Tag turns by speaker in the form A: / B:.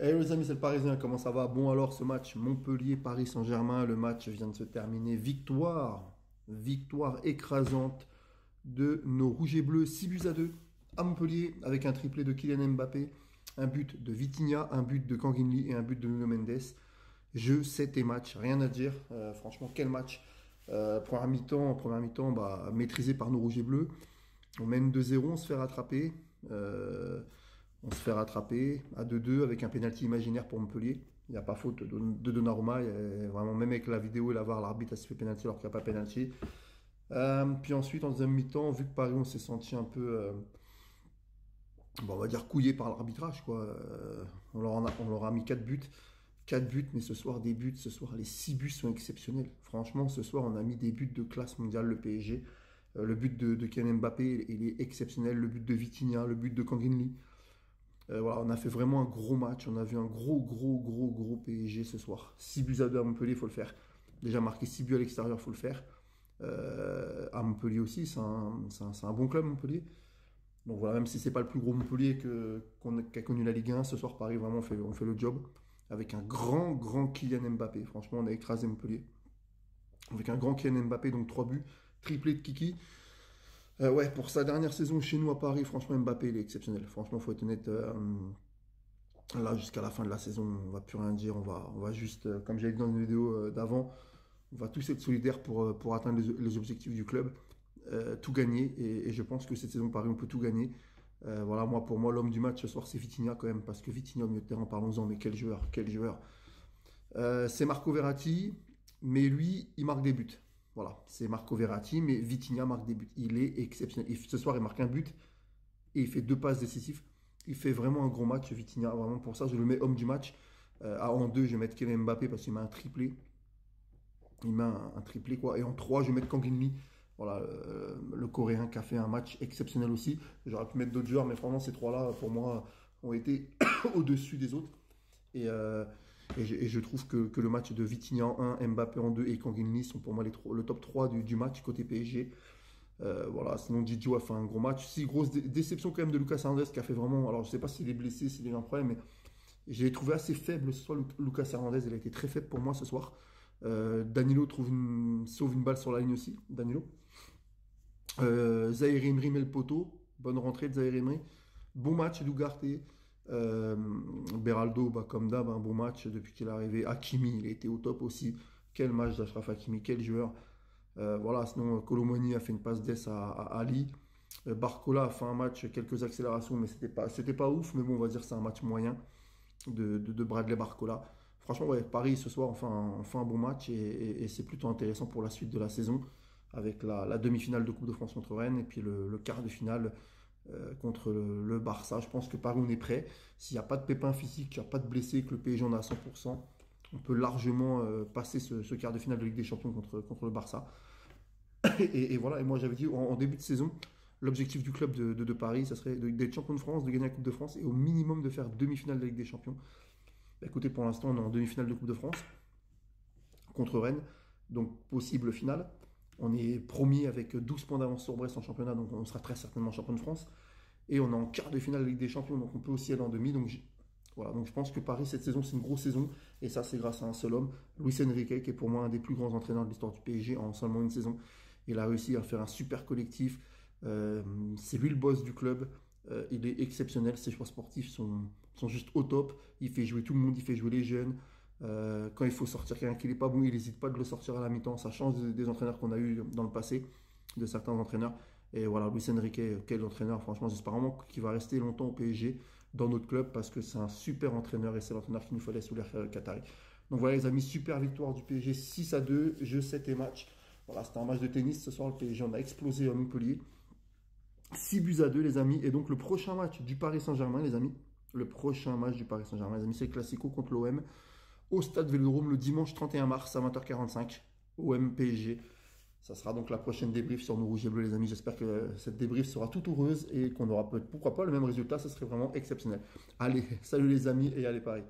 A: Hey les amis, c'est le Parisien, comment ça va? Bon alors ce match Montpellier-Paris Saint-Germain, le match vient de se terminer. Victoire écrasante de nos rouges et bleus, 6 buts à 2 à Montpellier avec un triplé de Kylian Mbappé, un but de Vitinha, un but de Kanginli et un but de Nuno Mendes. Jeu, 7 et match, rien à dire. Franchement, quel match. Première mi-temps maîtrisé par nos rouges et bleus. On mène 2-0, on se fait rattraper. On se fait rattraper à 2-2 avec un pénalty imaginaire pour Montpellier. Il n'y a pas faute de Donnarumma. Vraiment, même avec la vidéo et la VAR, l'arbitre a se fait pénalty alors qu'il n'y a pas pénalty. Puis ensuite, en deuxième mi-temps, vu que Paris, on s'est senti un peu, on va dire, couillé par l'arbitrage, quoi. On leur a mis 4 buts. 4 buts, mais ce soir, des buts. Ce soir, les 6 buts sont exceptionnels. Franchement, ce soir, on a mis des buts de classe mondiale, le PSG. Le but de Kylian Mbappé, il est exceptionnel. Le but de Vitinha, le but de Kanginli. Voilà, on a fait vraiment un gros match. On a vu un gros PSG ce soir. 6 buts à 2 à Montpellier, il faut le faire. Déjà marqué 6 buts à l'extérieur, il faut le faire. À Montpellier aussi, c'est un bon club, Montpellier. Donc voilà, même si c'est pas le plus gros Montpellier qu'a connu la Ligue 1, ce soir, Paris, vraiment, on fait le job. Avec un grand Kylian Mbappé. Franchement, on a écrasé Montpellier. Avec un grand Kylian Mbappé, donc 3 buts. Triplé de Kiki. Ouais, pour sa dernière saison chez nous à Paris, franchement, Mbappé, il est exceptionnel. Franchement, faut être honnête. Là, jusqu'à la fin de la saison, on va plus rien dire. On va juste, comme j'avais dit dans une vidéo d'avant, on va tous être solidaires pour atteindre les objectifs du club, tout gagner. Et je pense que cette saison, Paris, on peut tout gagner. Voilà, pour moi, l'homme du match ce soir, c'est Vitinha quand même, parce que Vitinha au milieu de terrain, parlons-en, mais quel joueur, quel joueur. C'est Marco Verratti, mais lui, il marque des buts. Voilà, c'est Marco Verratti, mais Vitinha marque des buts. Il est exceptionnel. Et ce soir, il marque un but et il fait 2 passes décisives. Il fait vraiment un gros match, Vitinha. Vraiment, pour ça, je le mets homme du match. En 2, je vais mettre Kylian Mbappé parce qu'il met un triplé. Il met un triplé, quoi. Et en 3, je vais mettre Kanginli. Voilà, le Coréen qui a fait un match exceptionnel aussi. J'aurais pu mettre d'autres joueurs, mais franchement, ces 3-là, pour moi, ont été au-dessus des autres. Et, je trouve que le match de Vitinha en 1, Mbappé en 2 et Kanginli sont pour moi le top 3 du match côté PSG. Voilà, sinon Didio a fait un gros match. Si, grosse déception quand même de Lucas Hernandez qui a fait vraiment. Alors, je sais pas s'il est blessé, s'il a un problème, mais j'ai trouvé assez faible ce soir. Lucas Hernandez, il a été très faible pour moi ce soir. Danilo sauve une balle sur la ligne aussi. Danilo. Zaïre Emery met le poteau. Bonne rentrée de Zaïre Emery. Bon match d'Ugarte. Beraldo, comme d'hab, un bon match depuis qu'il est arrivé. Hakimi, il a été au top aussi. Quel match d'Achraf Hakimi, quel joueur. Voilà, sinon Colomoni a fait une passe d'ess à Ali. Barcola a fait un match, quelques accélérations, mais c'était pas ouf. Mais bon, on va dire que c'est un match moyen de Bradley Barcola. Franchement, ouais, Paris ce soir, enfin un bon match et c'est plutôt intéressant pour la suite de la saison avec la demi-finale de Coupe de France contre Rennes et puis le quart de finale contre le Barça. Je pense que Paris, on est prêt. S'il n'y a pas de pépins physiques, qu'il n'y a pas de blessés, que le PSG en a à 100%, on peut largement passer ce quart de finale de Ligue des Champions contre le Barça. Et voilà, et moi j'avais dit en début de saison, l'objectif du club de Paris, ça serait d'être champion de France, de gagner la Coupe de France et au minimum de faire demi-finale de Ligue des Champions. Bah, écoutez, pour l'instant, on est en demi-finale de Coupe de France contre Rennes, donc possible finale. On est promis avec 12 points d'avance sur Brest en championnat, donc on sera très certainement champion de France. Et on est en quart de finale de Ligue des Champions, donc on peut aussi aller en demi. Donc voilà, donc je pense que Paris, cette saison, c'est une grosse saison. Et ça, c'est grâce à un seul homme, Luis Enrique, qui est pour moi un des plus grands entraîneurs de l'histoire du PSG en seulement une saison. Il a réussi à faire un super collectif. C'est lui le boss du club. Il est exceptionnel. Ses choix sportifs sont juste au top. Il fait jouer tout le monde, il fait jouer les jeunes. Quand il faut sortir quelqu'un qui n'est pas bon, il n'hésite pas de le sortir à la mi-temps. Ça change des entraîneurs qu'on a eu dans le passé, de certains entraîneurs. Et voilà, Luis Enrique, quel entraîneur. Franchement, j'espère vraiment qu'il va rester longtemps au PSG dans notre club parce que c'est un super entraîneur et c'est l'entraîneur qu'il nous fallait sous l'ère Qatari. Donc voilà les amis, super victoire du PSG 6-2, jeu 7 et match. Voilà, c'était un match de tennis. Ce soir, le PSG, on a explosé à Montpellier. 6 buts à 2, les amis. Et donc, le prochain match du Paris Saint-Germain, les amis. Le prochain match du Paris Saint-Germain, les amis, c'est le Classico contre l'OM. Au stade Vélodrome, le dimanche 31 mars à 20h45. OM PSG. Ça sera donc la prochaine débrief sur nos rouges et bleus, les amis. J'espère que cette débrief sera toute heureuse et qu'on aura pourquoi pas le même résultat. Ce serait vraiment exceptionnel. Allez, salut les amis et allez Paris.